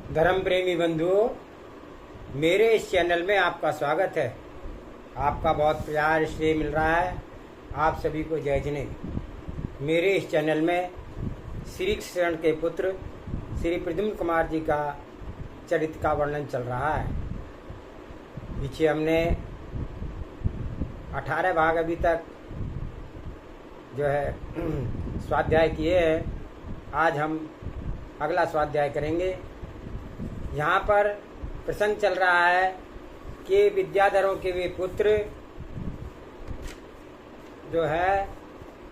धर्म प्रेमी बंधुओं, मेरे इस चैनल में आपका स्वागत है। आपका बहुत प्यार इसलिए मिल रहा है। आप सभी को जय जिनेन्द्र। मेरे इस चैनल में श्री शरण के पुत्र श्री प्रद्युम्न कुमार जी का चरित्र का वर्णन चल रहा है। पीछे हमने 18 भाग अभी तक जो है स्वाध्याय किए हैं। आज हम अगला स्वाध्याय करेंगे। यहाँ पर प्रसंग चल रहा है कि विद्याधरों के वे पुत्र जो है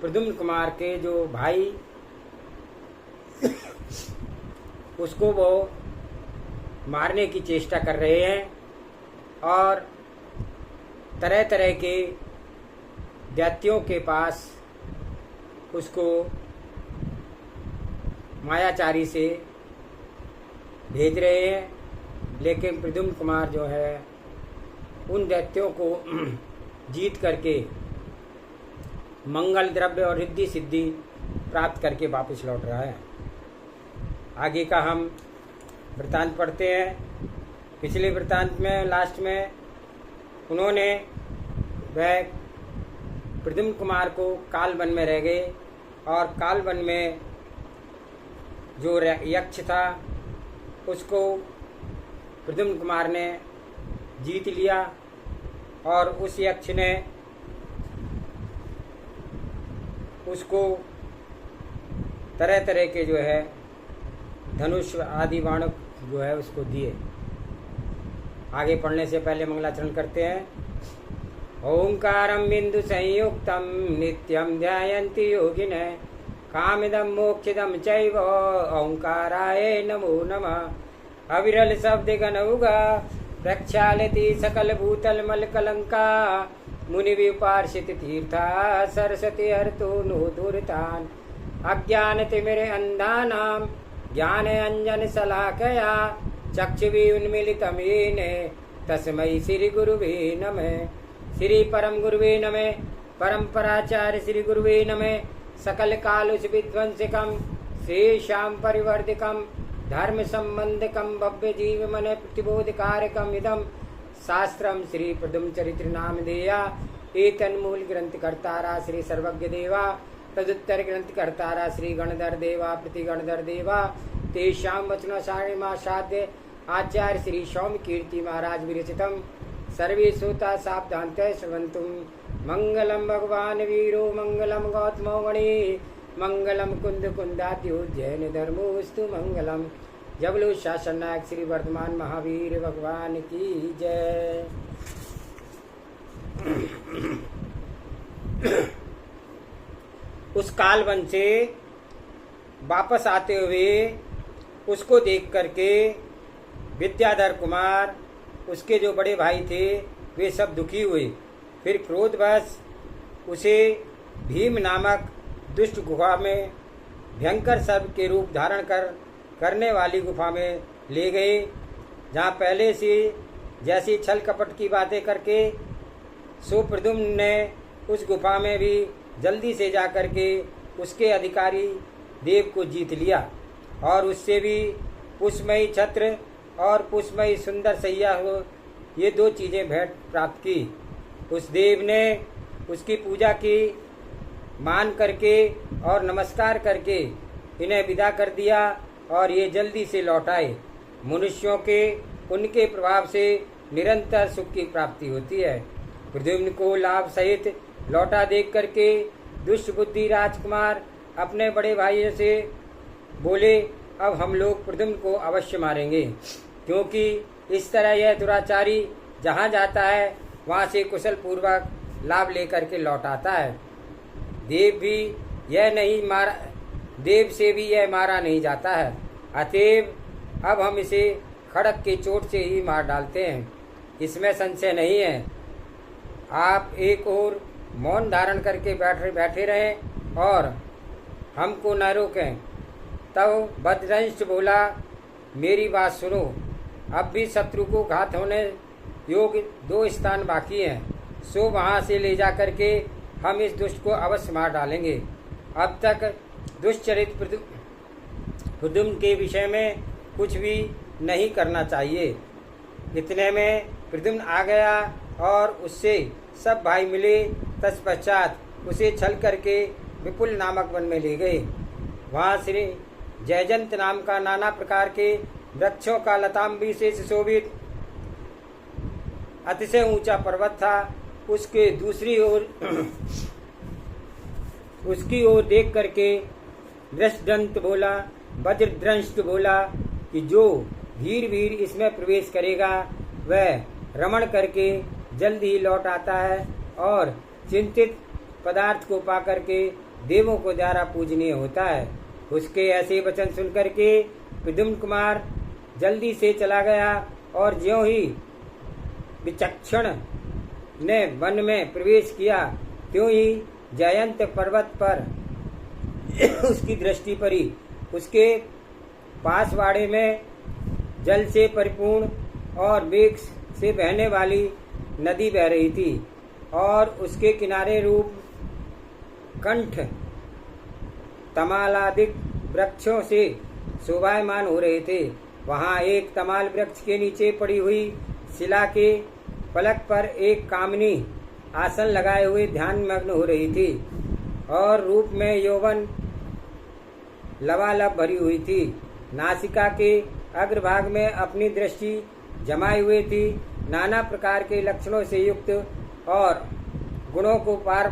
प्रद्युम्न कुमार के जो भाई उसको वो मारने की चेष्टा कर रहे हैं और तरह तरह के दैत्यों के पास उसको मायाचारी से भेज रहे हैं। लेकिन प्रद्युम्न कुमार जो है उन दैत्यों को जीत करके मंगल द्रव्य और रिद्धि सिद्धि प्राप्त करके वापस लौट रहा है। आगे का हम वृत्तांत पढ़ते हैं। पिछले वृत्तांत में लास्ट में उन्होंने वह प्रद्युम्न कुमार को कालवन में रह गए और कालवन में जो यक्ष था उसको प्रद्युम्न कुमार ने जीत लिया और उस यक्ष ने उसको तरह तरह के जो है धनुष आदि बाण जो है उसको दिए। आगे पढ़ने से पहले मंगलाचरण करते हैं। ओंकारं बिंदु संयुक्तम नित्यं ध्यायन्ति योगिनः कामिदं मोक्षिदं चैव ओंकाराय नमो नमः। अविरल शब्द गणउगा प्रक्षालति सकल भूतल मल कलंका मुनि विपार्षित तीर्था सरस्वती हरतो नो दुर्तान अज्ञानतिमिरे अंधानां ज्ञान अंजन शलाकया चक्षुषि उन्मीलितं येन तस्मै श्री गुरुवे नमः। श्री परम गुरुवे नमः। परंपराचार्य श्री गुरुवे नमः। सकल कालुष विध्वंसकम श्री श्याम परिवर्धकम धर्म संबंधकम भव्य जीव मन प्रतिबोधकारकम इदम शास्त्रम श्री प्रद्युम्न चरित्र नाम देया एतन्मूल ग्रंथ कर्तारा श्री सर्वज्ञ देवा तदुत्तर ग्रंथ कर्तारा श्री गणधर देवा प्रतिगणधर देवा तेषां वचनसारिमा साध्य आचार्य श्री सौम्य कीर्ति महाराज विरचितम सर्वे श्रोता सावधानतः श्रवन्तुम। मंगलम भगवान वीरो मंगलम गौतमो मणि मंगलम कुंद कुंदाद्यो जैन धर्मोस्तु मंगलम। जबलो शासन नायक श्री वर्धमान महावीर भगवान की जय। उस कालवन से वापस आते हुए उसको देख करके विद्याधर कुमार उसके जो बड़े भाई थे वे सब दुखी हुए। फिर क्रोधवश उसे भीम नामक दुष्ट गुफा में भयंकर सर्प के रूप धारण करने वाली गुफा में ले गए, जहाँ पहले से जैसी छल कपट की बातें करके सो प्रद्युम्न ने उस गुफा में भी जल्दी से जा करके उसके अधिकारी देव को जीत लिया और उससे भी पुष्पमयी छत्र और पुष्पमयी सुंदर सैया हो ये दो चीज़ें भेंट प्राप्त की। उस देव ने उसकी पूजा की, मान करके और नमस्कार करके इन्हें विदा कर दिया और ये जल्दी से लौट आए। मनुष्यों के उनके प्रभाव से निरंतर सुख की प्राप्ति होती है। प्रद्युम्न को लाभ सहित लौटा देख करके दुष्ट बुद्धि राजकुमार अपने बड़े भाइयों से बोले, अब हम लोग प्रद्युम्न को अवश्य मारेंगे, क्योंकि इस तरह यह दुराचारी जहाँ जाता है वहाँ से कुशल पूर्वक लाभ लेकर के लौट आता है। देव से भी यह मारा नहीं जाता है। अतएव अब हम इसे खड़क के चोट से ही मार डालते हैं, इसमें संशय नहीं है। आप एक और मौन धारण करके बैठे रहें और हमको न रोकें। तब बदरंश बोला, मेरी बात सुनो, अब भी शत्रु को घात होने योग्य 2 स्थान बाकी हैं, सो वहाँ से ले जा करके हम इस दुष्ट को अवश्य मार डालेंगे। अब तक दुष्चरित प्रद्युम्न के विषय में कुछ भी नहीं करना चाहिए। इतने में प्रद्युम्न आ गया और उससे सब भाई मिले। तत्पश्चात उसे छल करके विपुल नामक वन में ले गए। वहाँ श्री जयजंत नाम का नाना प्रकार के वृक्षों का लताम्बी से सुशोभित अतिशय ऊंचा पर्वत था। उसके दूसरी ओर उसकी ओर देख करके वृषदंत बोला, वज्रदंष्ट बोला कि जो धीर वीर इसमें प्रवेश करेगा वह रमण करके जल्द ही लौट आता है और चिंतित पदार्थ को पा करके देवों को द्वारा पूजनीय होता है। उसके ऐसे वचन सुनकर के प्रद्युम्न कुमार जल्दी से चला गया और ज्यों ही विचक्षण ने वन में प्रवेश किया त्यों ही जयंत पर्वत पर उसकी दृष्टि पड़ी। उसके पास वाड़े में जल से परिपूर्ण और वेग से बहने वाली नदी बह रही थी और उसके किनारे रूप कंठ तमालादिक वृक्षों से शोभायमान हो रहे थे। वहाँ एक तमाल वृक्ष के नीचे पड़ी हुई शिला के पलक पर एक कामिनी आसन लगाए हुए ध्यान मग्न हो रही थी और रूप में यौवन लबालब भरी हुई थी। नासिका के अग्रभाग में अपनी दृष्टि जमाई हुई थी। नाना प्रकार के लक्षणों से युक्त और गुणों को पार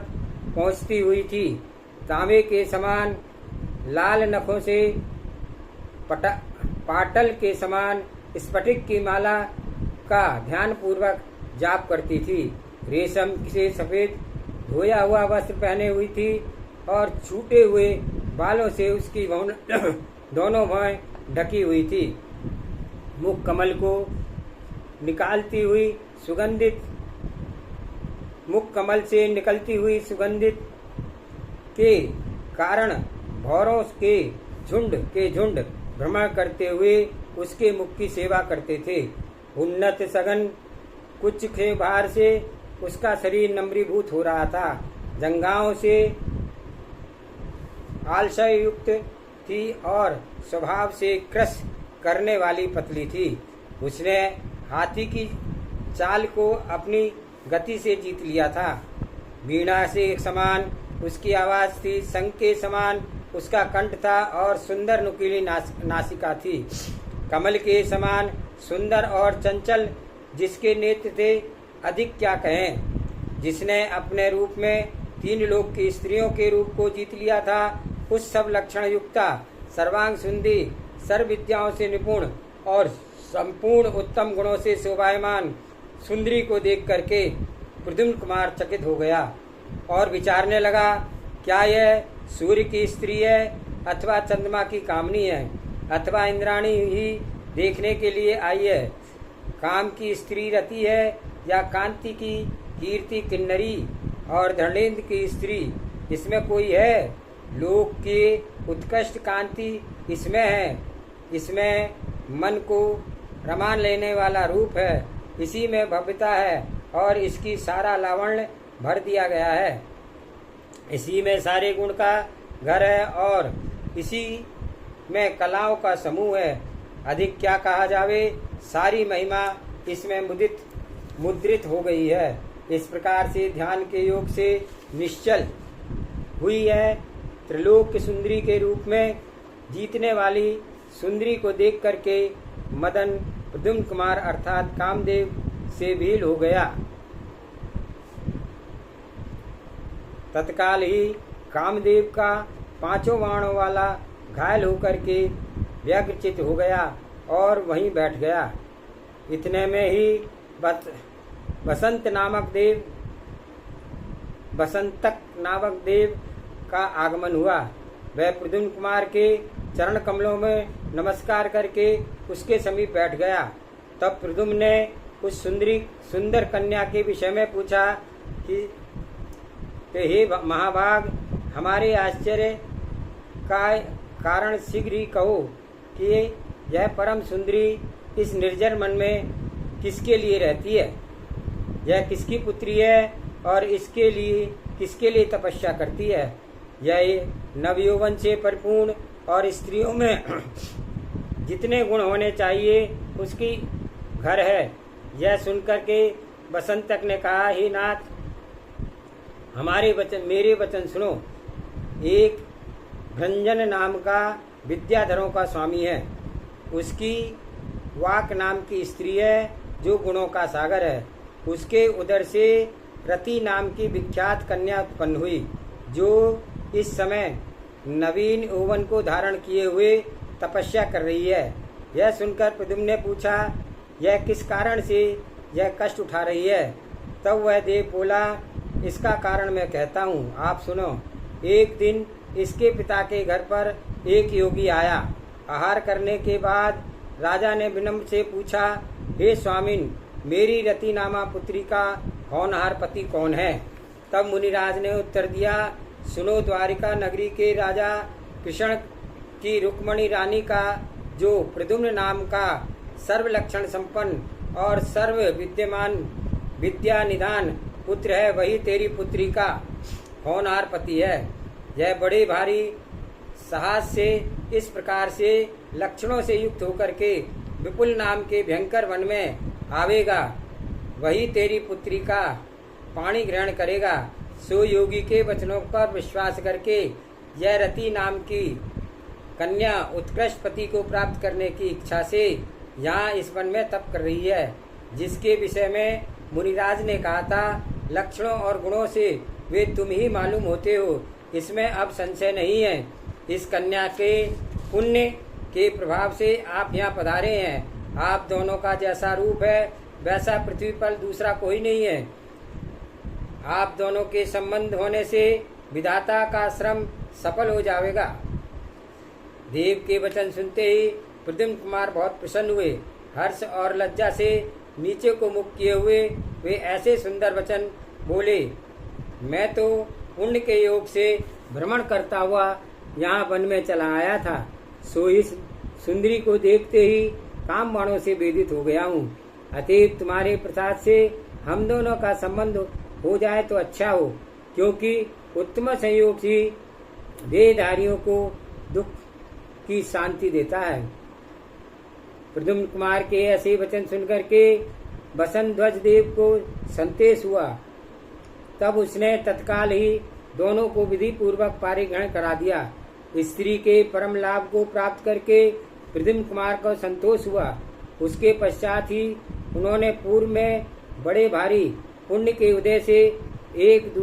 पहुंचती हुई थी। तांबे के समान लाल नखों से पाटल के समान स्फटिक की माला का ध्यान पूर्वक जाप करती थी। रेशम से सफेद धोया हुआ वस्त्र पहने हुई थी और छूटे हुए बालों से उसकी दोनों भौहें ढकी हुई थी। मुख कमल को निकालती हुई सुगंधित मुख कमल से निकलती हुई सुगंधित के कारण भौरों के झुंड भ्रमण करते हुए उसके मुख की सेवा करते थे। उन्नत सघन कुछ के भार से उसका शरीर नम्रीभूत हो रहा था। जंघाओं से आलस्य युक्त थी और स्वभाव से क्रश करने वाली पतली थी। उसने हाथी की चाल को अपनी गति से जीत लिया था। वीणा से एक समान उसकी आवाज थी, शंख के समान उसका कंठ था और सुंदर नुकीली नासिका थी। कमल के समान सुंदर और चंचल जिसके नेत्र थे, अधिक क्या कहें। जिसने अपने रूप में तीन लोक की स्त्रियों के रूप को जीत लिया था, उस सब लक्षण युक्ता सर्वांग सुंदी सर्व विद्याओं से निपुण और संपूर्ण उत्तम गुणों से शोभायमान सुंदरी को देख करके प्रद्युम्न कुमार चकित हो गया और विचारने लगा, क्या यह सूर्य की स्त्री है अथवा चंद्रमा की कामनी है अथवा इंद्राणी ही देखने के लिए आई है। काम की स्त्री रति है या कांति की कीर्ति किन्नरी और धर्मेंद्र की स्त्री इसमें कोई है। लोक की उत्कृष्ट कांति इसमें है। इसमें मन को रमान लेने वाला रूप है। इसी में भव्यता है और इसकी सारा लावण्य भर दिया गया है। इसी में सारे गुण का घर है और इसी में कलाओं का समूह है। अधिक क्या कहा जावे, सारी महिमा इसमें मुद्रित हो गई है। इस प्रकार से ध्यान के योग से निश्चल हुई है। त्रिलोक सुंदरी के रूप में जीतने वाली सुंदरी को देख करके मदन प्रद्युम्न कुमार अर्थात कामदेव से भील हो गया। तत्काल ही कामदेव का पांचों बाणों वाला घायल होकर के व्यग्रचित हो गया और वहीं बैठ गया। इतने में ही बसंतक नामक देव का आगमन हुआ। वह प्रद्युम्न कुमार के चरण कमलों में नमस्कार करके उसके समीप बैठ गया। तब प्रद्युम्न ने उस सुंदर कन्या के विषय में पूछा कि हे महाभाग, हमारे आश्चर्य का कारण शीघ्र ही कहो कि यह परम सुंदरी इस निर्जन मन में किसके लिए रहती है। यह किसकी पुत्री है और इसके लिए किसके लिए तपस्या करती है। यह नवयौवन से परिपूर्ण और स्त्रियों में जितने गुण होने चाहिए उसकी घर है। यह सुनकर के बसंतक ने कहा, हे नाथ, मेरे वचन सुनो। एक भृंजन नाम का विद्याधरों का स्वामी है। उसकी वाक नाम की स्त्री है जो गुणों का सागर है। उसके उदर से रति नाम की विख्यात कन्या उत्पन्न हुई जो इस समय नवीन यौवन को धारण किए हुए तपस्या कर रही है। यह सुनकर प्रद्युम्न ने पूछा, यह किस कारण से यह कष्ट उठा रही है? तब वह देव बोला, इसका कारण मैं कहता हूँ, आप सुनो। एक दिन इसके पिता के घर पर एक योगी आया। आहार करने के बाद राजा ने विनम्र से पूछा, हे स्वामिन, मेरी रति नामा पुत्री का होनहार पति कौन है? तब मुनिराज ने उत्तर दिया, सुनो, द्वारिका नगरी के राजा कृष्ण की रुक्मणी रानी का जो प्रद्युम्न नाम का सर्व लक्षण संपन्न और सर्व विद्यमान विद्या निधान पुत्र है, वही तेरी पुत्री का होनहार पति है। यह बड़े भारी साहस से इस प्रकार से लक्षणों से युक्त होकर के विपुल नाम के भयंकर वन में आवेगा, वही तेरी पुत्री का पाणी ग्रहण करेगा। सो योगी के वचनों पर विश्वास करके यह रति नाम की कन्या उत्कृष्ट पति को प्राप्त करने की इच्छा से यहाँ इस वन में तप कर रही है, जिसके विषय में मुनिराज ने कहा था, लक्षणों और गुणों से वे तुम ही मालूम होते हो, इसमें अब संशय नहीं है। इस कन्या के पुण्य के प्रभाव से आप यहाँ पधारे हैं। आप दोनों का जैसा रूप है वैसा पृथ्वी पर दूसरा कोई नहीं है। आप दोनों के संबंध होने से विधाता का श्रम सफल हो जाएगा। देव के वचन सुनते ही प्रद्युम्न कुमार बहुत प्रसन्न हुए। हर्ष और लज्जा से नीचे को मुख किए हुए वे ऐसे सुंदर वचन बोले, मैं तो पुण्य के योग से भ्रमण करता हुआ यहाँ वन में चला आया था। सो इस सुंदरी को देखते ही काम बाणों से वेदित हो गया हूँ। अतएव तुम्हारे प्रसाद से हम दोनों का संबंध हो जाए तो अच्छा हो, क्योंकि उत्तम संयोग ही देहधारियों को दुख की शांति देता है। प्रद्युम्न कुमार के ऐसे वचन सुनकर के बसंत ध्वज देव को संदेश हुआ। तब उसने तत्काल ही दोनों को विधि पूर्वक पारिग्रहण करा दिया। स्त्री के परम लाभ को प्राप्त करके प्रद्युम्न कुमार को संतोष हुआ। उसके पश्चात ही उन्होंने पूर्व में बड़े भारी पुण्य के उदय से एक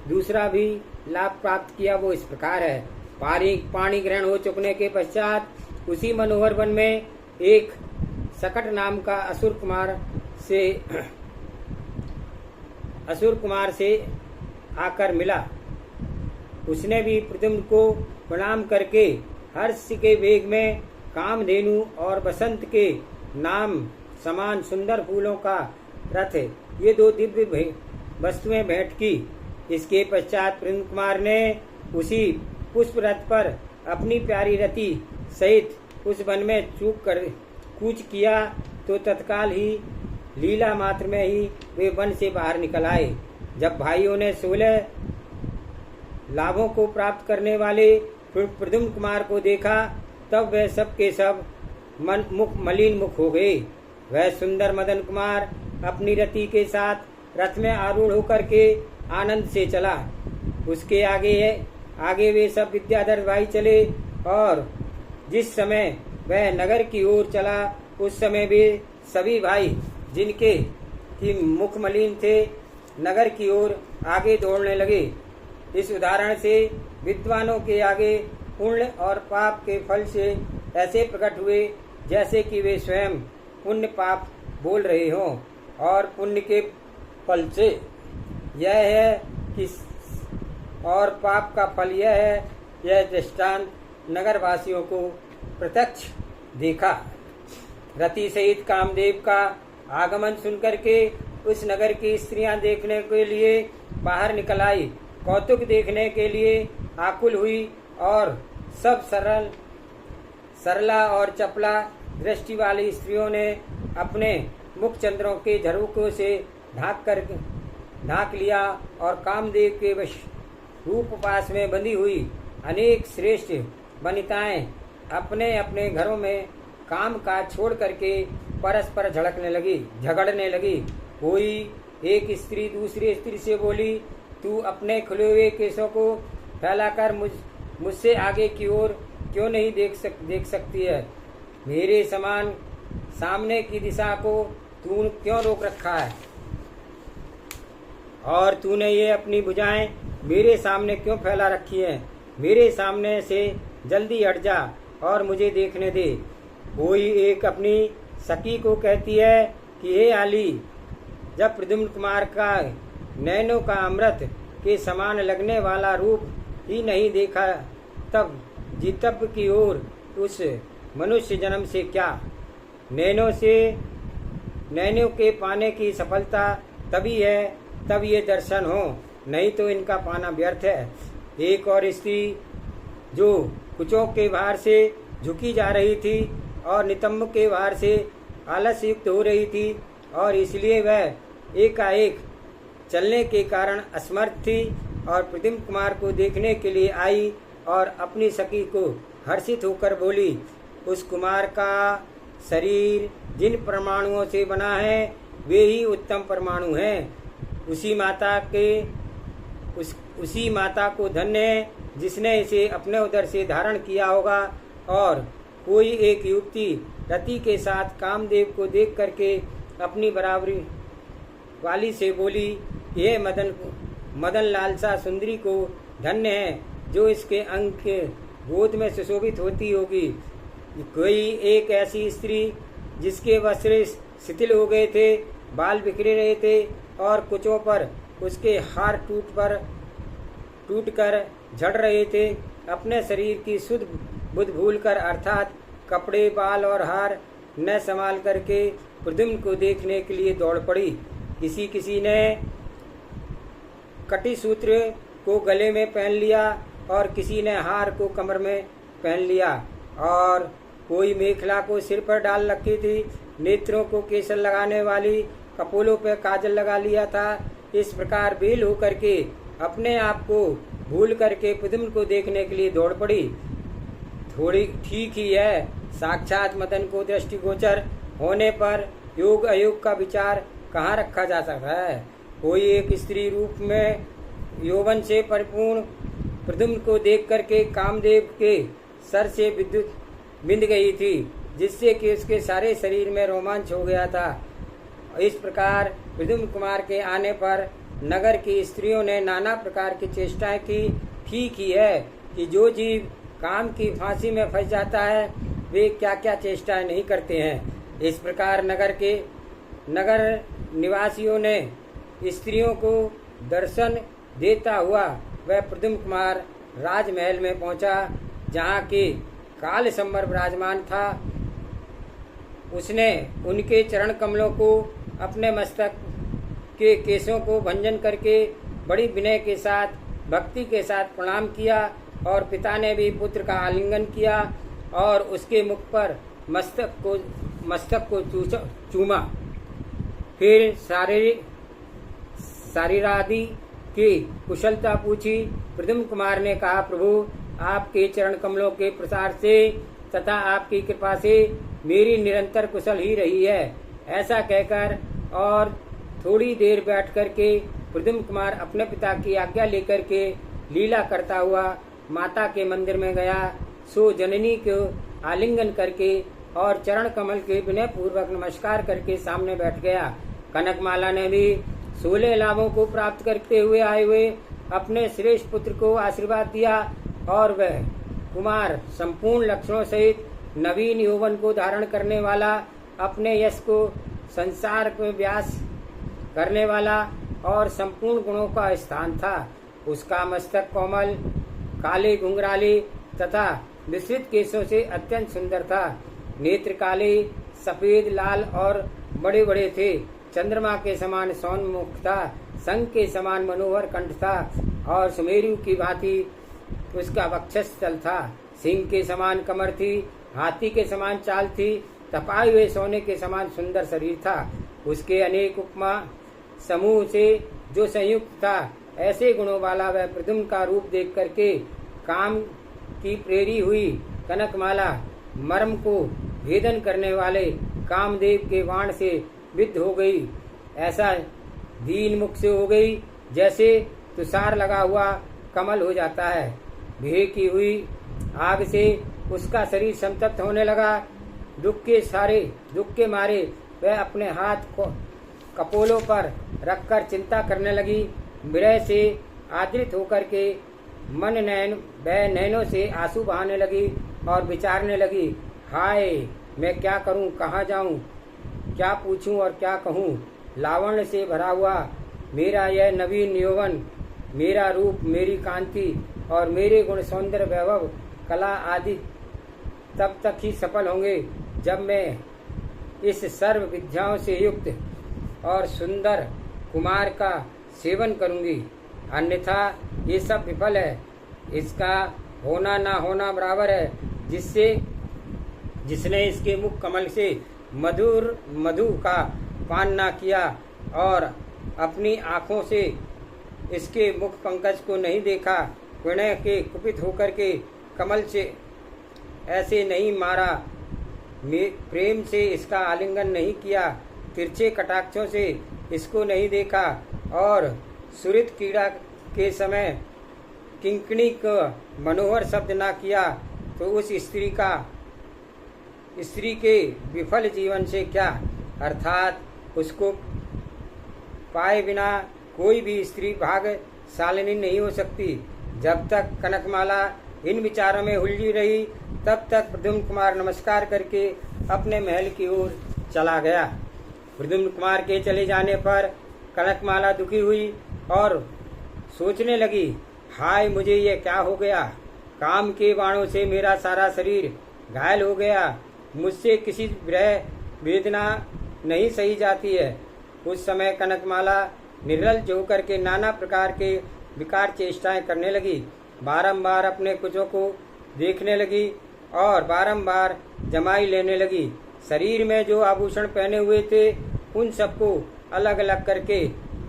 दूसरा भी लाभ प्राप्त किया। वो इस प्रकार है, पाणी ग्रहण हो चुकने के पश्चात उसी मनोहर वन में एक सकट नाम का असुर कुमार से आकर मिला। उसने भी प्रद्युम्न को प्रणाम करके हर्ष के वेग में कामधेनु और बसंत के नाम समान सुंदर फूलों का रथ, ये दो दिव्य वस्तुएं भेंट की। इसके पश्चात प्रद्युम्न कुमार ने उसी पुष्प रथ पर अपनी प्यारी रति सहित उस वन में कूच किया तो तत्काल ही लीला मात्र में ही वे वन से बाहर निकल आए। जब भाइयों ने 16 लाभों को प्राप्त करने वाले प्रद्युम्न कुमार को देखा तब वह सब के सब मलिन मुख हो गए। वह सुंदर मदन कुमार अपनी रति के साथ रथ में आरूढ़ होकर के आनंद से चला। उसके आगे वे सब विद्याधर भाई चले और जिस समय वह नगर की ओर चला उस समय वे सभी भाई जिनके की मुख मलिन थे नगर की ओर आगे दौड़ने लगे। इस उदाहरण से विद्वानों के आगे पुण्य और पाप के फल से ऐसे प्रकट हुए जैसे कि वे स्वयं पुण्य पाप बोल रहे हों, और पुण्य के फल से यह है कि और पाप का फल यह है, यह दृष्टांत नगरवासियों को प्रत्यक्ष देखा। रति सहित कामदेव का आगमन सुनकर के उस नगर की स्त्रियां देखने के लिए बाहर निकल आई। कौतुक देखने के लिए आकुल हुई और सब सरला और चपला दृष्टि वाली स्त्रियों ने अपने मुख चंद्रों के झरोकों से ढाक लिया और कामदेव के रूप पास में बंधी हुई अनेक श्रेष्ठ वनिताएं अपने अपने घरों में काम काज छोड़ करके परस्पर झगड़ने लगी। कोई एक स्त्री दूसरी स्त्री से बोली, तू अपने खुले हुए केसों को फैलाकर मुझसे आगे की ओर क्यों नहीं देख सकती है? मेरे समान सामने की दिशा को तू क्यों रोक रखा है? और तूने ये अपनी भुजाएं मेरे सामने क्यों फैला रखी हैं? मेरे सामने से जल्दी हट जा और मुझे देखने दे। कोई एक अपनी सखी को कहती है कि हे आली, जब प्रद्युम्न कुमार का नैनों का अमृत के समान लगने वाला रूप ही नहीं देखा, तब जितब की ओर उस मनुष्य जन्म से क्या? नैनों के पाने की सफलता तभी है तब ये दर्शन हो, नहीं तो इनका पाना व्यर्थ है। एक और स्त्री जो कुचों के भार से झुकी जा रही थी और नितंब के भार से आलस्य युक्त हो रही थी और इसलिए वह एकाएक चलने के कारण असमर्थ थी और प्रद्युम्न कुमार को देखने के लिए आई और अपनी सखी को हर्षित होकर बोली, उस कुमार का शरीर जिन परमाणुओं से बना है वे ही उत्तम परमाणु हैं। उसी माता को धन्य है जिसने इसे अपने उदर से धारण किया होगा। और कोई एक युवती रति के साथ कामदेव को देख करके अपनी बराबरी वाली से बोली, यह मदन लालसा सुंदरी को धन्य है जो इसके अंग के गोद में सुशोभित होती होगी। कोई एक ऐसी स्त्री जिसके वस्त्र शिथिल हो गए थे, बाल बिखरे रहे थे और कुचों पर उसके हार टूट कर झड़ रहे थे, अपने शरीर की शुद्ध बुद्ध भूलकर अर्थात कपड़े बाल और हार न संभाल करके प्रद्युम्न को देखने के लिए दौड़ पड़ी। किसी ने कटी सूत्र को गले में पहन लिया और किसी ने हार को कमर में पहन लिया और कोई मेखला को सिर पर डाल रखी थी, नेत्रों को केसर लगाने वाली कपोलों पर काजल लगा लिया था। इस प्रकार बेल होकर के अपने आप को भूल करके प्रद्युम्न को देखने के लिए दौड़ पड़ी। थोड़ी ठीक ही है, साक्षात मदन को दृष्टिगोचर होने पर योग अयोग का विचार कहाँ रखा जा सकता है। कोई एक स्त्री रूप में यौवन से परिपूर्ण प्रद्युम्न को देख करके कामदेव के सर से विद्युत बिंद गई थी, जिससे कि उसके सारे शरीर में रोमांच हो गया था। इस प्रकार प्रद्युम्न कुमार के आने पर नगर की स्त्रियों ने नाना प्रकार की चेष्टाएं की। ठीक ही है कि जो जीव काम की फांसी में फंस जाता है वे क्या क्या चेष्टाएं नहीं करते हैं। इस प्रकार नगर निवासियों ने स्त्रियों को दर्शन देता हुआ वह प्रद्युम्न कुमार राजमहल में पहुंचा, जहाँ के काल संवर विराजमान था। उसने उनके चरण कमलों को अपने मस्तक के केसों को भंजन करके बड़ी विनय के साथ भक्ति के साथ प्रणाम किया और पिता ने भी पुत्र का आलिंगन किया और उसके मुख पर मस्तक को चूमा। फिर शारीरादि की कुशलता पूछी। प्रद्युम्न कुमार ने कहा, प्रभु आपके चरण कमलों के प्रसार से तथा आपकी कृपा से मेरी निरंतर कुशल ही रही है। ऐसा कहकर और थोड़ी देर बैठ करके प्रद्युम्न कुमार अपने पिता की आज्ञा लेकर के लीला करता हुआ माता के मंदिर में गया। सो जननी को आलिंगन करके और चरण कमल के विनय पूर्वक नमस्कार करके सामने बैठ गया। कनकमाला ने भी 16 लाभों को प्राप्त करते हुए आए हुए अपने श्रेष्ठ पुत्र को आशीर्वाद दिया और वह कुमार संपूर्ण लक्षणों सहित नवीन यौवन को धारण करने वाला, अपने यश को संसार में व्यास करने वाला और संपूर्ण गुणों का स्थान था। उसका मस्तक कोमल, काले घुंघराले तथा विस्तृत केशों से अत्यंत सुंदर था। नेत्र काले, सफेद, लाल और बड़े बड़े थे। चंद्रमा के समान सौम्यमुख था, शंख के समान मनोहर कंठ था और सुमेरु की भांति उसका वक्षस्थल था। सिंह के समान कमर थी, हाथी के समान चाल थी, तपाए हुए सोने के समान सुंदर शरीर था। उसके अनेक उपमा समूह से जो संयुक्त था, ऐसे गुणों वाला वह प्रद्युम्न का रूप देख करके काम की प्रेरी हुई कनकमाला मर्म को भेदन करने वाले कामदेव के बाण से विद्ध हो गई। ऐसा दीन मुख से हो गई जैसे तुषार लगा हुआ कमल हो जाता है। भे की हुई आग से उसका शरीर संतप्त होने लगा। दुख के मारे वह अपने हाथ को कपोलों पर रखकर चिंता करने लगी। विरह से आदृत होकर के वह नैनों से आंसू बहाने लगी और विचारने लगी, हाय मैं क्या करूं, कहाँ जाऊं, क्या पूछूं और क्या कहूं। लावण्य से भरा हुआ मेरा यह नवीन यौवन, मेरा रूप, मेरी कांति और मेरे गुण, सौंदर्य, वैभव, कला आदि तब तक ही सफल होंगे जब मैं इस सर्व विद्याओं से युक्त और सुंदर कुमार का सेवन करूंगी, अन्यथा ये सब विफल है। इसका होना ना होना बराबर है। जिसने इसके मुख कमल से मधु का पान ना किया और अपनी आँखों से इसके मुख पंकज को नहीं देखा, विनय के कुपित होकर के कमल से ऐसे नहीं मारा, प्रेम से इसका आलिंगन नहीं किया, तिरछे कटाक्षों से इसको नहीं देखा और सुरित कीड़ा के समय किंकणी का मनोहर शब्द ना किया, तो उस स्त्री के विफल जीवन से क्या, अर्थात उसको पाए बिना कोई भी स्त्री भाग्यशालिनी नहीं हो सकती। जब तक कनकमाला इन विचारों में उलझी रही तब तक प्रद्युम्न कुमार नमस्कार करके अपने महल की ओर चला गया। प्रद्युम्न कुमार के चले जाने पर कनकमाला दुखी हुई और सोचने लगी, हाय मुझे ये क्या हो गया, काम के बाणों से मेरा सारा शरीर घायल हो गया, मुझसे किसी वेदना नहीं सही जाती है। उस समय कनकमाला निर्लज होकर के नाना प्रकार के विकार चेष्टाएं करने लगी, बारंबार अपने कुचों को देखने लगी और बारंबार जमाई लेने लगी। शरीर में जो आभूषण पहने हुए थे उन सबको अलग अलग करके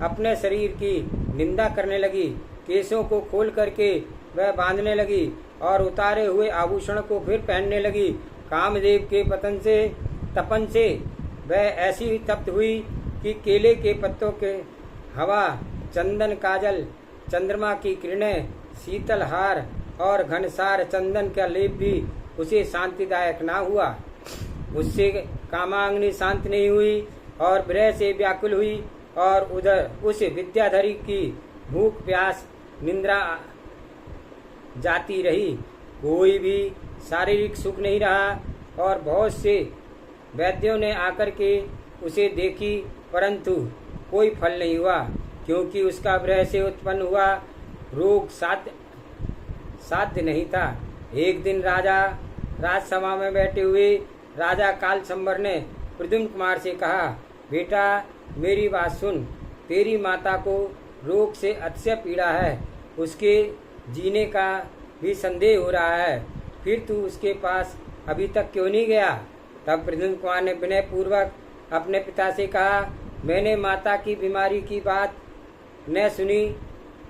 अपने शरीर की निंदा करने लगी। केसों को खोल करके वह बांधने लगी और उतारे हुए आभूषण को फिर पहनने लगी। कामदेव के तपन से वह ऐसी तप्त हुई कि केले के पत्तों के हवा, चंदन, काजल, चंद्रमा की किरणें, शीतल हार और घनसार चंदन का लेप भी उसे शांतिदायक ना हुआ। उससे कामाग्नि शांत नहीं हुई और विरह से व्याकुल हुई और उधर उस विद्याधरी की भूख प्यास निंद्रा जाती रही। कोई भी शारीरिक सुख नहीं रहा और बहुत से वैद्यों ने आकर के उसे देखी, परंतु कोई फल नहीं हुआ, क्योंकि उसका विरह से उत्पन्न हुआ रोग साध्य नहीं था। एक दिन राजसभा में बैठे हुए राजा कालसंबर ने प्रद्युम्न कुमार से कहा, बेटा मेरी बात सुन, तेरी माता को रोग से अतिशय पीड़ा है, उसके जीने का भी संदेह हो रहा है, फिर तू उसके पास अभी तक क्यों नहीं गया। तब प्रद्युम्न कुमार ने विनय पूर्वक अपने पिता से कहा, मैंने माता की बीमारी की बात न सुनी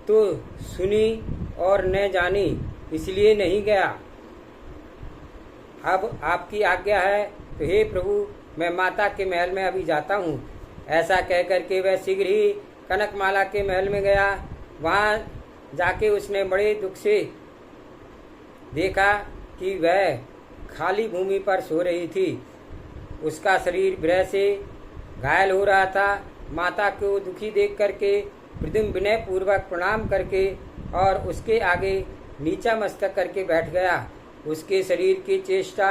तो सुनी और न जानी, इसलिए नहीं गया। अब आपकी आज्ञा है तो हे प्रभु मैं माता के महल में अभी जाता हूँ। ऐसा कहकर के वह शीघ्र ही कनकमाला के महल में गया। वहाँ जाके उसने बड़े दुख से देखा कि वह खाली भूमि पर सो रही थी। उसका शरीर विरह से घायल हो रहा था। माता को दुखी देख करके प्रद्युम्न विनय पूर्वक प्रणाम करके और उसके आगे नीचा मस्तक करके बैठ गया। उसके शरीर की चेष्टा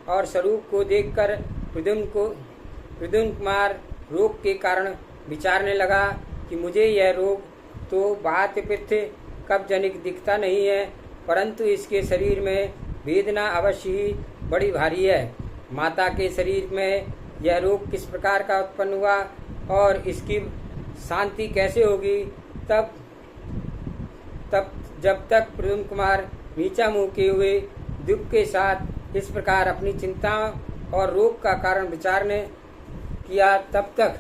और स्वरूप को देखकर प्रद्युम्न कुमार रोग के कारण विचारने लगा कि मुझे यह रोग तो बात पित्त कब्जनिक दिखता नहीं है, परंतु इसके शरीर में वेदना अवश्य ही बड़ी भारी है। माता के शरीर में यह रोग किस प्रकार का उत्पन्न हुआ और इसकी शांति कैसे होगी। जब तक प्रद्युम्न कुमार नीचा मुंह किए हुए दुख के साथ इस प्रकार अपनी चिंता और रोग का कारण विचारने किया, तब तक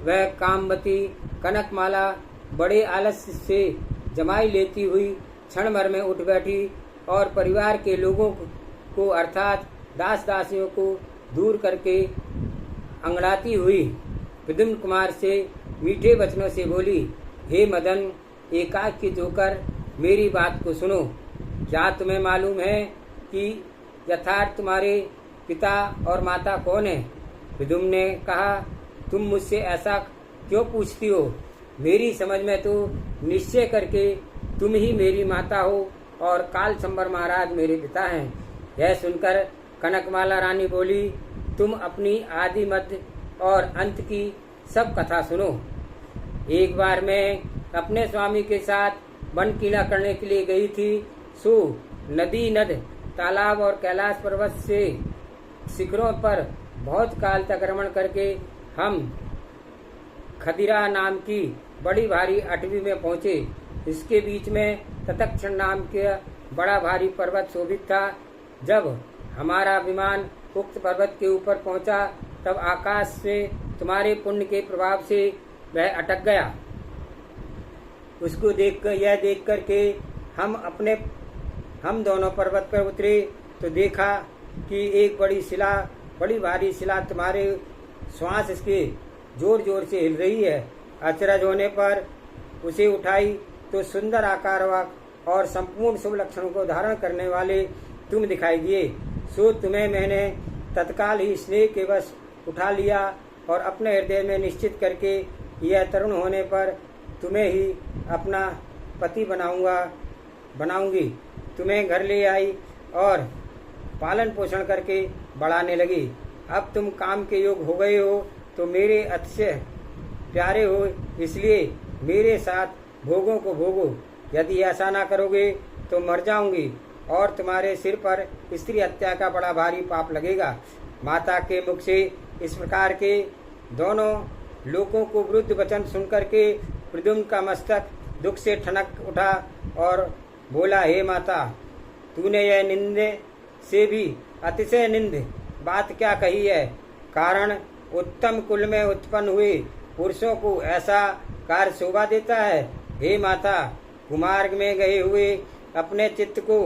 वह कामवती कनकमाला बड़े आलस्य से जमाई लेती हुई क्षण भर में उठ बैठी और परिवार के लोगों को अर्थात दास दासियों को दूर करके अंगड़ाती हुई प्रद्युम्न कुमार से मीठे वचनों से बोली, हे मदन, एकाकित होकर मेरी बात को सुनो। क्या तुम्हें मालूम है कि यथार्थ तुम्हारे पिता और माता कौन है? प्रद्युम्न ने कहा, तुम मुझसे ऐसा क्यों पूछती हो? मेरी समझ में तो निश्चय करके तुम ही मेरी माता हो और कालचंबर महाराज मेरे पिता हैं। यह सुनकर कनकमाला रानी बोली, तुम अपनी आदि मध्य और अंत की सब कथा सुनो। एक बार मैं अपने स्वामी के साथ वन कीड़ा करने के लिए गई थी। सो नदी, नद, तालाब और कैलाश पर्वत से शिखरों पर बहुत काल तक रमण करके हम खदिरा नाम की बड़ी भारी अटवी में पहुंचे। इसके बीच में ततक्षण नाम के बड़ा भारी पर्वत शोभित था। जब हमारा विमान उक्त पर्वत के ऊपर पहुंचा तब आकाश से तुम्हारे पुण्य के प्रभाव से वह अटक गया। उसको यह देख कर के हम दोनों पर्वत पर उतरे तो देखा कि एक बड़ी भारी शिला तुम्हारे श्वास इसके जोर जोर से हिल रही है। अचरज होने पर उसे उठाई तो सुंदर आकार और संपूर्ण शुभ लक्षणों को धारण करने वाले तुम दिखाई दिए। सो तुम्हें मैंने तत्काल ही स्नेह के वश उठा लिया और अपने हृदय में निश्चित करके यह तरुण होने पर तुम्हें ही अपना पति बनाऊंगी। तुम्हें घर ले आई और पालन पोषण करके बढ़ाने लगी। अब तुम काम के योग हो गए हो तो मेरे अतिशय प्यारे हो, इसलिए मेरे साथ भोगों को भोगो। यदि ऐसा ना करोगे तो मर जाऊंगी और तुम्हारे सिर पर स्त्री हत्या का बड़ा भारी पाप लगेगा। माता के मुख से इस प्रकार के दोनों लोगों को विरुद्ध वचन सुनकर के प्रद्युम्न का मस्तक दुख से ठनक उठा और बोला, हे माता, तूने यह निंदे से भी अतिशय निंद बात क्या कही है? कारण उत्तम कुल में उत्पन्न हुए पुरुषों को ऐसा कार्य शोभा देता है। हे माता, कुमार्ग में गए हुए अपने चित्त को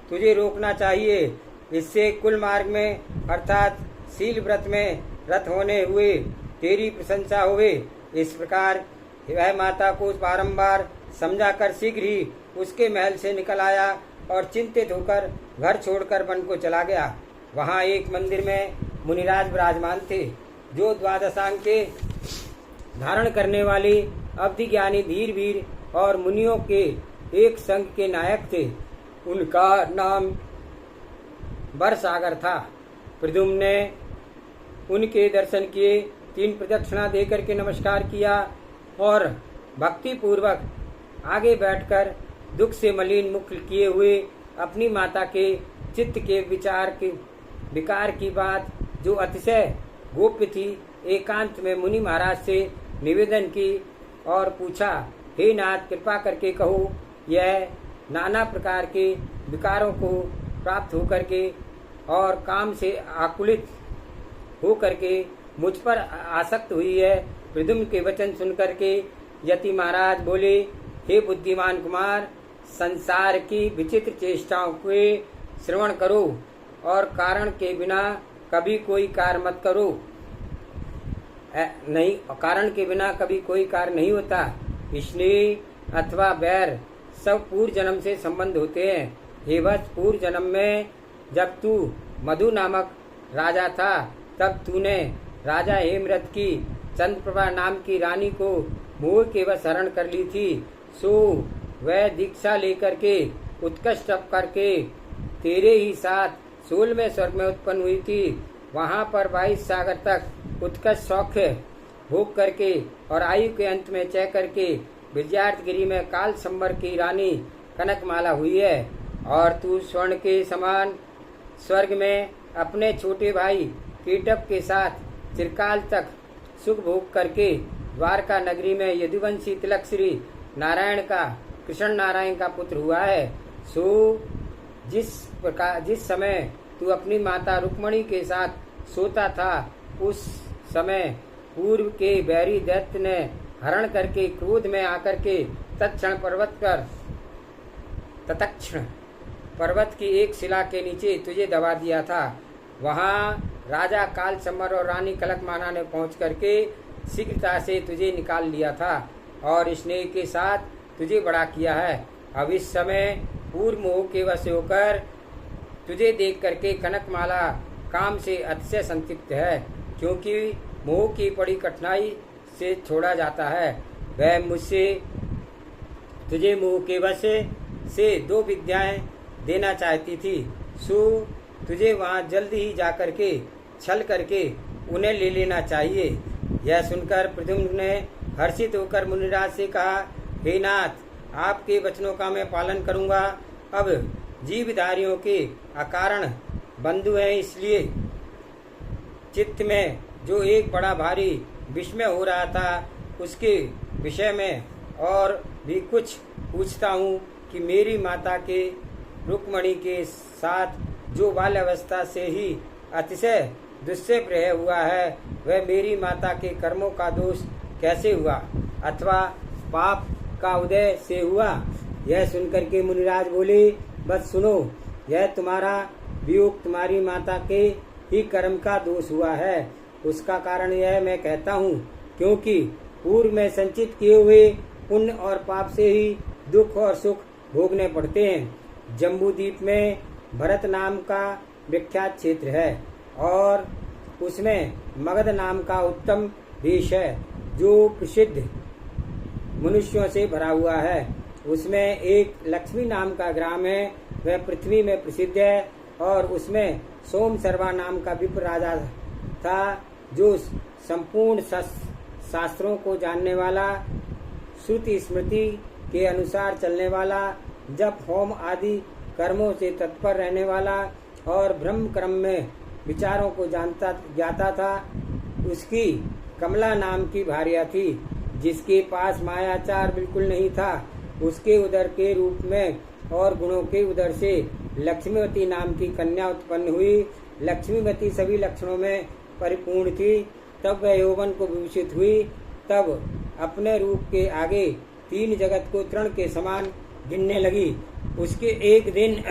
तुझे रोकना चाहिए। इससे कुल मार्ग में अर्थात शील व्रत में रत होने हुए तेरी प्रशंसा हुए। इस प्रकार वह माता को बारंबार समझाकर शीघ्र ही उसके महल से निकल आया और चिंतित होकर घर छोड़कर वन को चला गया। वहाँ एक मंदिर में मुनिराज विराजमान थे, जो द्वादशांग के धारण करने वाले अवधि ज्ञानी धीर वीर और मुनियों के एक संघ के नायक थे। उनका नाम बरसागर था। प्रद्युम्न ने उनके दर्शन किए, 3 प्रदक्षिणा देकर के नमस्कार किया और भक्ति पूर्वक आगे बैठकर दुख से मलिन मुख किए हुए अपनी माता के चित्त के विकार की बात जो अतिशय गोप्य थी एकांत में मुनि महाराज से निवेदन की और पूछा, हे नाथ, कृपा करके कहो, यह नाना प्रकार के विकारों को प्राप्त होकर के और काम से आकुलित हो करके मुझ पर आसक्त हुई है। प्रद्युम्न के वचन सुनकर के यति महाराज बोले, हे बुद्धिमान कुमार, संसार की विचित्र चेष्टाओं के श्रवण करो और कारण के बिना कभी कोई कार्य मत करो। नहीं, कारण के बिना कभी कोई कार्य नहीं होता। स्नेह अथवा बैर सब पूर्व जन्म से संबंध होते हैं। हे वत्स, पूर्व जन्म में जब तू मधु नामक राजा था तब तूने राजा हेमरथ की चंद्रप्रभा नाम की रानी को मोह के वश हरण कर ली थी। सो वह दीक्षा लेकर के उत्कृष्ट तप करके तेरे ही साथ 16वें स्वर्ग में उत्पन्न हुई थी। वहाँ पर 22 सागर तक उत्कृष्ट सौख्य भोग करके और आयु के अंत में चय करके विद्यार्थगिरी में काल संबर की रानी कनकमाला हुई है। और तू स्वर्ण के समान स्वर्ग में अपने छोटे भाई कीटक के साथ चिरकाल तक सुख भोग करके द्वारका नगरी में यदुवंशी तिलक श्री नारायण का कृष्ण नारायण का पुत्र हुआ है। सो जिस समय तू अपनी माता रुक्मणी के साथ सोता था उस समय पूर्व के बैरी दैत्य ने हरण करके क्रोध में आकर के तत्क्षण पर्वत की एक शिला के नीचे तुझे दबा दिया था। वहाँ राजा कालसम्मर और रानी कलकमाना ने पहुँच करके शीघ्रता से तुझे निकाल लिया था और स्नेह के साथ तुझे बड़ा किया है। अब इस समय पूर्व मोह के वश होकर तुझे देख करके कनकमाला काम से अतिशय संतृप्त है, क्योंकि मोह की बड़ी कठिनाई से छोड़ा जाता है। वह मुझसे तुझे मोह के वश से 2 विद्याएं देना चाहती थी, सो तुझे वहाँ जल्द ही जा करके छल करके उन्हें ले लेना चाहिए। यह सुनकर प्रद्युम्न ने हर्षित होकर मुनिराज से कहा, हे नाथ, आपके वचनों का मैं पालन करूंगा। अब जीवधारियों के अकारण बंधु हैं, इसलिए चित्त में जो एक बड़ा भारी विस्मय हो रहा था, उसके विषय में और भी कुछ पूछता हूँ कि मेरी माता के रुक्मणी के साथ जो बाल्यावस्था से ही अतिशय दुष्य प्रय हुआ है, वह मेरी माता के कर्मों का दोष कैसे हुआ अथवा पाप का उदय से हुआ। यह सुनकर के मुनिराज बोले, बस सुनो, यह तुम्हारा वियोग तुम्हारी माता के ही कर्म का दोष हुआ है। उसका कारण यह मैं कहता हूँ, क्योंकि पूर्व में संचित किए हुए पुण्य और पाप से ही दुख और सुख भोगने पड़ते हैं। जम्बूद्वीप में भरत नाम का विख्यात क्षेत्र है और उसमें मगध नाम का उत्तम देश है, जो प्रसिद्ध मनुष्यों से भरा हुआ है। उसमें एक लक्ष्मी नाम का ग्राम है, वह पृथ्वी में प्रसिद्ध है और उसमें सोम सर्वा नाम का विप्र राजा था, जो संपूर्ण शास्त्रों को जानने वाला, श्रुति स्मृति के अनुसार चलने वाला, जप होम आदि कर्मों से तत्पर रहने वाला और ब्रह्म क्रम में विचारों को जाता था। उसकी कमला नाम की भार्या थी, जिसके पास मायाचार बिल्कुल नहीं था। उसके उदर के रूप में और गुणों के उदर से लक्ष्मीवती नाम की कन्या उत्पन्न हुई। लक्ष्मीवती सभी लक्षणों में परिपूर्ण थी। तब वह यौवन को विभूषित हुई, तब अपने रूप के आगे 3 जगत को तृण के समान गिनने लगी। उसके एक दिन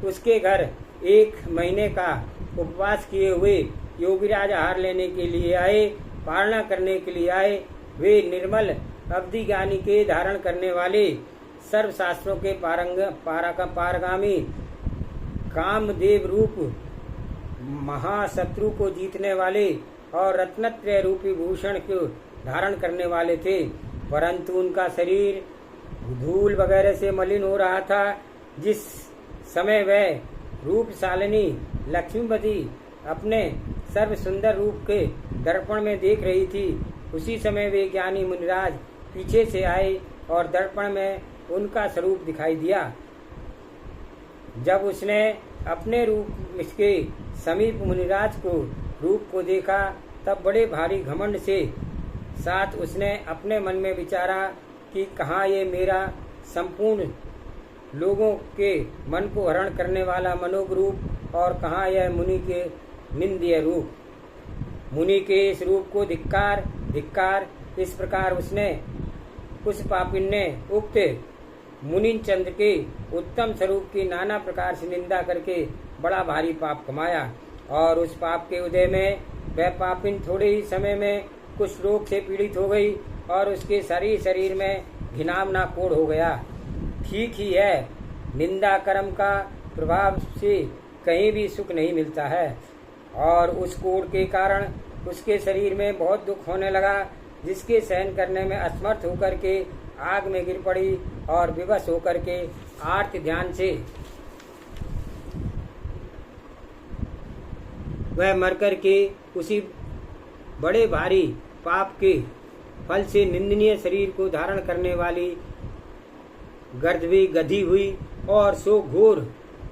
उसके घर 1 महीने का उपवास किए हुए योगीराज आहार लेने के लिए आए, पालना करने के लिए आए। वे निर्मल अवधि ज्ञानी के धारण करने वाले, सर्व शास्त्रों के पारगामी, कामदेव रूप महाशत्रु को जीतने वाले और रत्नत्रय रूपी भूषण को धारण करने वाले थे, परंतु उनका शरीर धूल वगैरह से मलिन हो रहा था। जिस समय वह रूपशालिनी लक्ष्मीवती अपने सर्व सुंदर रूप के दर्पण में देख रही थी, उसी समय वे ज्ञानी मुनिराज पीछे से आए और दर्पण में उनका स्वरूप दिखाई दिया। जब उसने अपने रूप के समीप मुनिराज को रूप को देखा, तब बड़े भारी घमंड से साथ उसने अपने मन में विचारा कि कहाँ ये मेरा संपूर्ण लोगों के मन को हरण करने वाला मनोग रूप और कहाँ यह मुनि के निंदनीय रूप। मुनि के इस रूप को धिक्कार धिक्कार। इस प्रकार उसने उस पापिन ने उक्त मुनि चंद्र के उत्तम स्वरूप की नाना प्रकार से निंदा करके बड़ा भारी पाप कमाया और उस पाप के उदय में वह पापिन थोड़े ही समय में कुछ रोग से पीड़ित हो गई और उसके शरीर में घिनावना कोढ़ हो गया। ठीक ही है, निंदा कर्म का प्रभाव से कहीं भी सुख नहीं मिलता है और उस कोढ़ के कारण उसके शरीर में बहुत दुख होने लगा, जिसके सहन करने में असमर्थ होकर के आग में गिर पड़ी और विवश होकर के आर्त ध्यान से वह मरकर के उसी बड़े भारी पाप के फल से निंदनीय शरीर को धारण करने वाली गर्दभी गधी हुई और सो घोर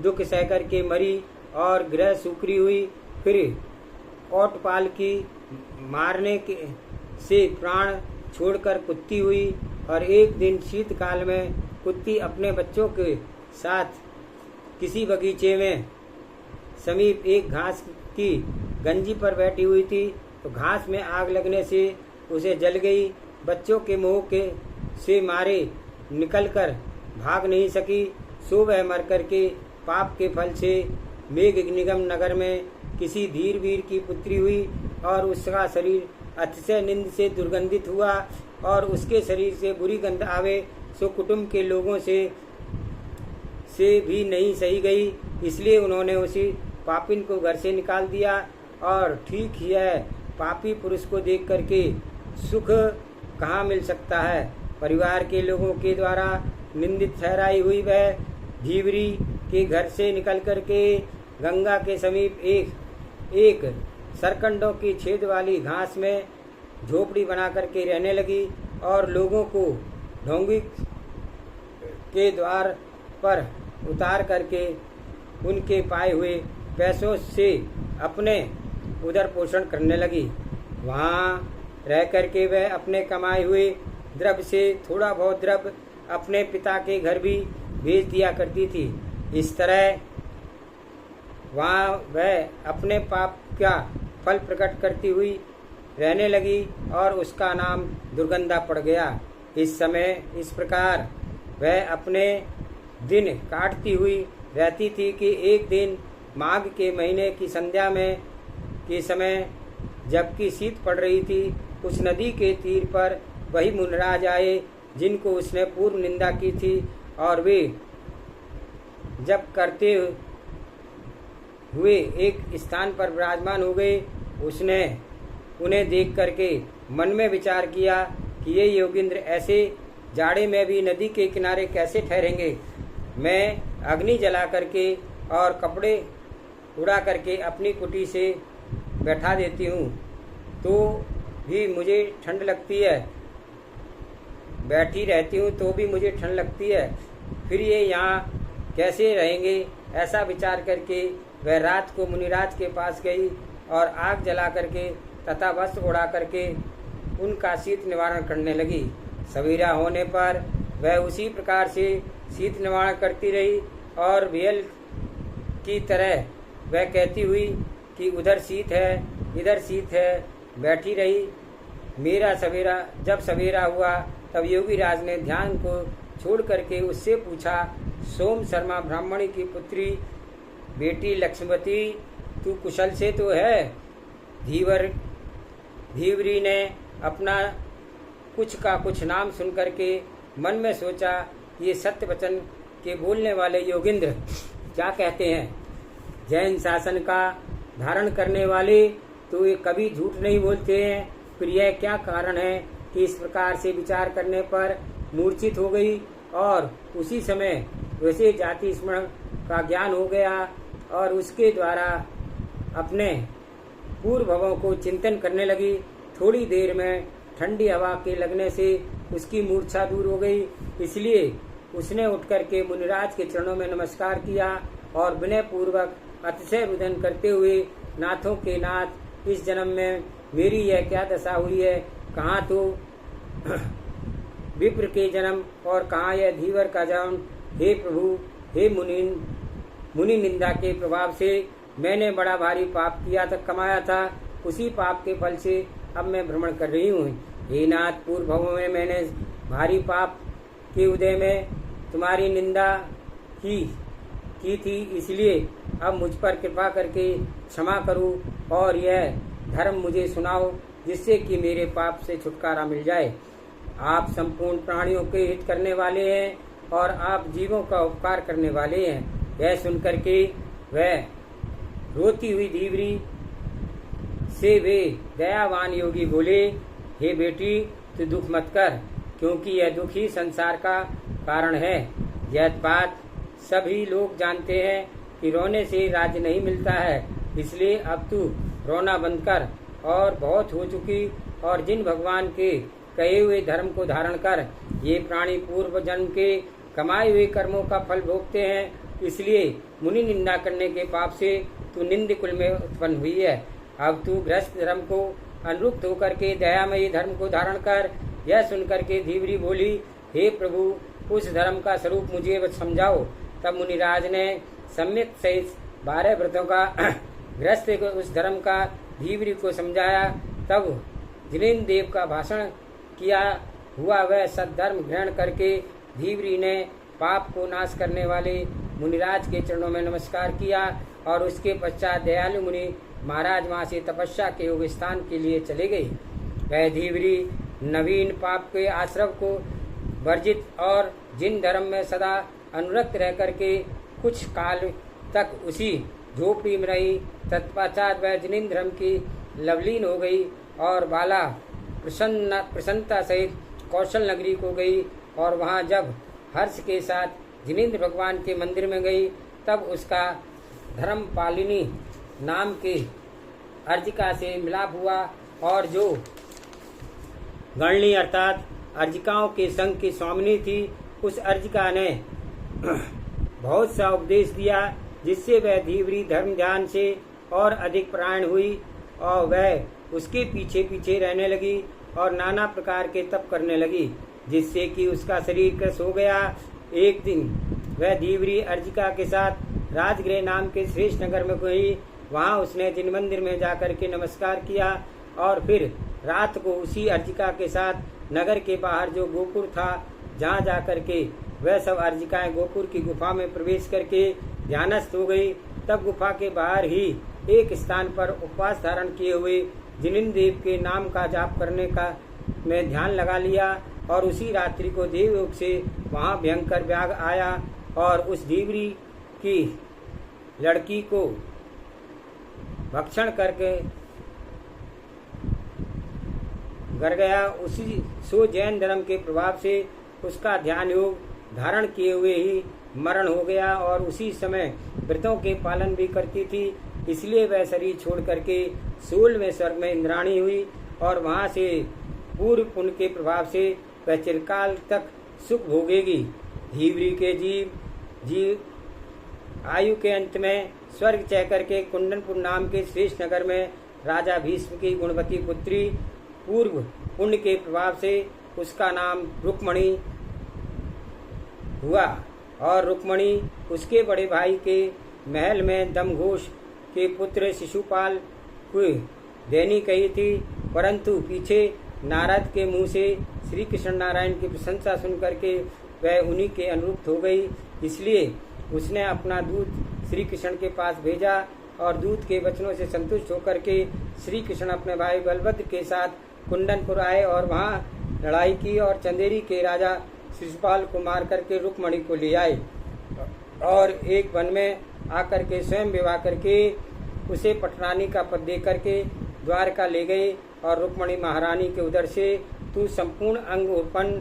दुख सहकर के मरी और ग्रह सूकरी हुई। फिर कोटपाल की मारने के से प्राण छोड़कर कुत्ती हुई और एक दिन शीतकाल में कुत्ती अपने बच्चों के साथ किसी बगीचे में समीप एक घास की गंजी पर बैठी हुई थी, तो घास में आग लगने से उसे जल गई। बच्चों के मोह के से मारे निकलकर भाग नहीं सकी, सो वह मर करके पाप के फल से मेघ निगम नगर में किसी धीर वीर की पुत्री हुई और उसका शरीर अतिशय निंद से दुर्गंधित हुआ और उसके शरीर से बुरी गंध आवे सो कुटुंब के लोगों से भी नहीं सही गई, इसलिए उन्होंने उसी पापिन को घर से निकाल दिया। और ठीक ही है, पापी पुरुष को देख करके सुख कहाँ मिल सकता है। परिवार के लोगों के द्वारा निंदित ठहराई हुई वह धीवरी के घर से निकल करके गंगा के समीप एक सरकंडों की छेद वाली घास में झोपड़ी बना करके रहने लगी और लोगों को ढोंगी के द्वार पर उतार करके उनके पाए हुए पैसों से अपने उदर पोषण करने लगी। वहाँ रह करके वह अपने कमाए हुए द्रव्य से थोड़ा बहुत द्रव्य अपने पिता के घर भी भेज दिया करती थी। इस तरह वहाँ वह अपने पाप का फल प्रकट करती हुई रहने लगी और उसका नाम दुर्गंधा पड़ गया। इस समय इस प्रकार वह अपने दिन काटती हुई रहती थी कि एक दिन माघ के महीने की संध्या में के समय जबकि शीत पड़ रही थी, उस नदी के तीर पर वही मुनिराज आए जिनको उसने पूर्व निंदा की थी और वे जब करते हुए एक स्थान पर विराजमान हो गए। उसने उन्हें देख करके मन में विचार किया कि ये योगींद्र ऐसे जाड़े में भी नदी के किनारे कैसे ठहरेंगे। मैं अग्नि जला करके और कपड़े उड़ा करके अपनी कुटी से बैठा देती हूँ, तो भी मुझे ठंड लगती है, बैठी रहती हूँ तो भी मुझे ठंड लगती है, फिर ये यहाँ कैसे रहेंगे। ऐसा विचार करके वह रात को मुनिराज के पास गई और आग जला करके तथा वस्त्र उड़ा करके उनका शीत निवारण करने लगी। सवेरा होने पर वह उसी प्रकार से शीत निवारण करती रही और भेल की तरह वह कहती हुई कि उधर शीत है, इधर शीत है, बैठी रही। जब सवेरा हुआ तब योगी राज ने ध्यान को छोड़ करके उससे पूछा, सोम शर्मा ब्राह्मणी की पुत्री बेटी लक्ष्मती, तू कुशल से तो है। धीवरी ने अपना कुछ का कुछ नाम सुन करके मन में सोचा, ये सत्य वचन के बोलने वाले योगींद्र क्या कहते हैं। जैन शासन का धारण करने वाले तो ये कभी झूठ नहीं बोलते हैं, फिर यह क्या कारण है कि इस प्रकार से विचार करने पर मूर्छित हो गई और उसी समय वैसे जाति स्मरण का ज्ञान हो गया और उसके द्वारा अपने पूर्व भवों को चिंतन करने लगी। थोड़ी देर में ठंडी हवा के लगने से उसकी मूर्छा दूर हो गई, इसलिए उसने उठकर के मुनिराज के चरणों में नमस्कार किया और विनय पूर्वक अतिशय रुदन करते हुए, नाथों के नाथ, इस जन्म में मेरी यह क्या दशा हुई है। कहाँ तो विप्र के जन्म और कहाँ यह धीवर का जन्म। हे प्रभु, हे मुनि निंदा के प्रभाव से मैंने बड़ा भारी पाप किया तक कमाया था, उसी पाप के फल से अब मैं भ्रमण कर रही हूँ। हे नाथ, पूर्व भवों में मैंने भारी पाप के उदय में तुम्हारी निंदा की थी, इसलिए अब मुझ पर कृपा करके क्षमा करो और यह धर्म मुझे सुनाओ जिससे कि मेरे पाप से छुटकारा मिल जाए। आप संपूर्ण प्राणियों के हित करने वाले हैं और आप जीवों का उपकार करने वाले हैं। यह सुनकर के वह रोती हुई धीवरी से वे दयावान योगी बोले, हे बेटी, तू दुख मत कर, क्योंकि यह दुख ही संसार का कारण है। यह बात सभी लोग जानते हैं कि रोने से राज्य नहीं मिलता है, इसलिए अब तू रोना बंद कर और बहुत हो चुकी और जिन भगवान के कहे हुए धर्म को धारण कर। ये प्राणी पूर्व जन्म के कमाए हुए कर्मों का फल भोगते हैं, इसलिए मुनि निंदा करने के पाप से तू निंद कुल में उत्पन्न हुई है। अब तू गृहस्थ धर्म को अनुरूप होकर के दयामयी धर्म को धारण कर। यह सुनकर के धीवरी बोली, हे प्रभु, उस धर्म का स्वरूप मुझे समझाओ। तब मुनिराज ने सम्यक सहित 12 व्रतों का गृहस्थ को उस धर्म का धीवरी को समझाया। तब जिनेन्द्र देव का भाषण किया हुआ वह सद्धर्म ग्रहण करके धीवरी ने पाप को नाश करने वाले मुनिराज के चरणों में नमस्कार किया और उसके पश्चात दयालु मुनि महाराज वहाँ से तपस्या के योग स्थान के लिए चले गए। वह धीवरी नवीन पाप के आश्रव को वर्जित और जिन धर्म में सदा अनुरक्त रह करके कुछ काल तक उसी झोपड़ी में रही, तत्पश्चात वह जिन धर्म की लवलीन हो गई और बाला प्रसन्नता सहित कौशल नगरी को गई और वहाँ जब हर्ष के साथ जिनेन्द्र भगवान के मंदिर में गई तब उसका धर्मपालिनी नाम के अर्जिका से मिलाप हुआ और जो गणनी अर्थात अर्जिकाओं के संघ की स्वामिनी थी, उस अर्जिका ने बहुत सा उपदेश दिया जिससे वह धीवरी धर्म ध्यान से और अधिक परायण हुई और वह उसके पीछे पीछे रहने लगी और नाना प्रकार के तप करने लगी, जिससे कि उसका शरीर कृश हो गया। एक दिन वह धीवरी अर्जिका के साथ राजगृह नाम के श्रेष्ठ नगर में गई। वहाँ उसने जिन मंदिर में जाकर के नमस्कार किया और फिर रात को उसी अर्जिका के साथ नगर के बाहर जो गोपुर था, जहाँ जाकर के वह सब अर्जिकाएं गोपुर की गुफा में प्रवेश करके ध्यानस्थ हो गई। तब गुफा के बाहर ही एक स्थान पर उपवास धारण किए हुए जिनेन्द्र देव के नाम का जाप करने का में ध्यान लगा लिया और उसी रात्रि को देवयोग से वहाँ भयंकर व्याघ आया और उस धीवरी की लड़की को भक्षण करके गर गया। उसी सो जैन धर्म के प्रभाव से उसका ध्यान योग धारण किए हुए ही मरण हो गया और उसी समय व्रतों के पालन भी करती थी, इसलिए वह शरीर छोड़ करके 16वें स्वर्ग में इंद्राणी हुई और वहाँ से पूर्व पुण्य के प्रभाव से वह चिरकाल तक सुख भोगेगी। धीवरी के जीव आयु के अंत में स्वर्ग चह करके कुंडनपुर नाम के श्रेष्ठ नगर में राजा भीष्म की गुणवती पुत्री पूर्व पुण्य के प्रभाव से उसका नाम रुक्मणी हुआ और रुक्मणी उसके बड़े भाई के महल में दमघोष के पुत्र शिशुपाल को देनी कही थी, परंतु पीछे नारद के मुंह से श्री कृष्ण नारायण की प्रशंसा सुन करके वह उन्हीं के अनुरूप हो गई। इसलिए उसने अपना दूत श्री कृष्ण के पास भेजा और दूत के वचनों से संतुष्ट होकर के श्री कृष्ण अपने भाई बलभद्र के साथ कुंडनपुर आए और वहाँ लड़ाई की और चंदेरी के राजा शिशुपाल को मार करके रुक्मणी को ले आए और एक वन में आकर के स्वयं विवाह करके उसे पटरानी का पद दे करके द्वारका ले गए और रुक्मणी महारानी के उदर से तू संपूर्ण अंग उत्पन्न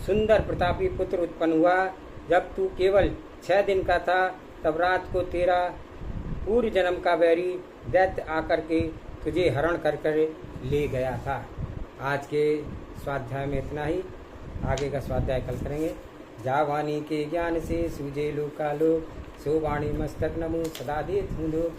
सुंदर प्रतापी पुत्र उत्पन्न हुआ। जब तू केवल 6 दिन का था तब रात को तेरा पूर्व जन्म का बैरी दैत्य आकर के तुझे हरण कर ले गया था। आज के स्वाध्याय में इतना ही, आगे का स्वाध्याय कल करेंगे। जा वाणी के ज्ञान से सूझे लोकालो सो वाणी मस्तक नमो सदा दे धूलो।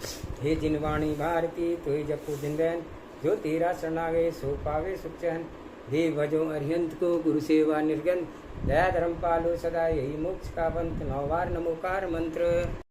हे जिन वाणी भारती तो जपो दिन बैन जो तेरा शरणागे सो पावे सुख चैन। देव भजो अरिहंत को गुरु सेवा निर्गन दया धर्म पालो सदा यही मोक्ष का पंथ 9 बार नमोकार मंत्र।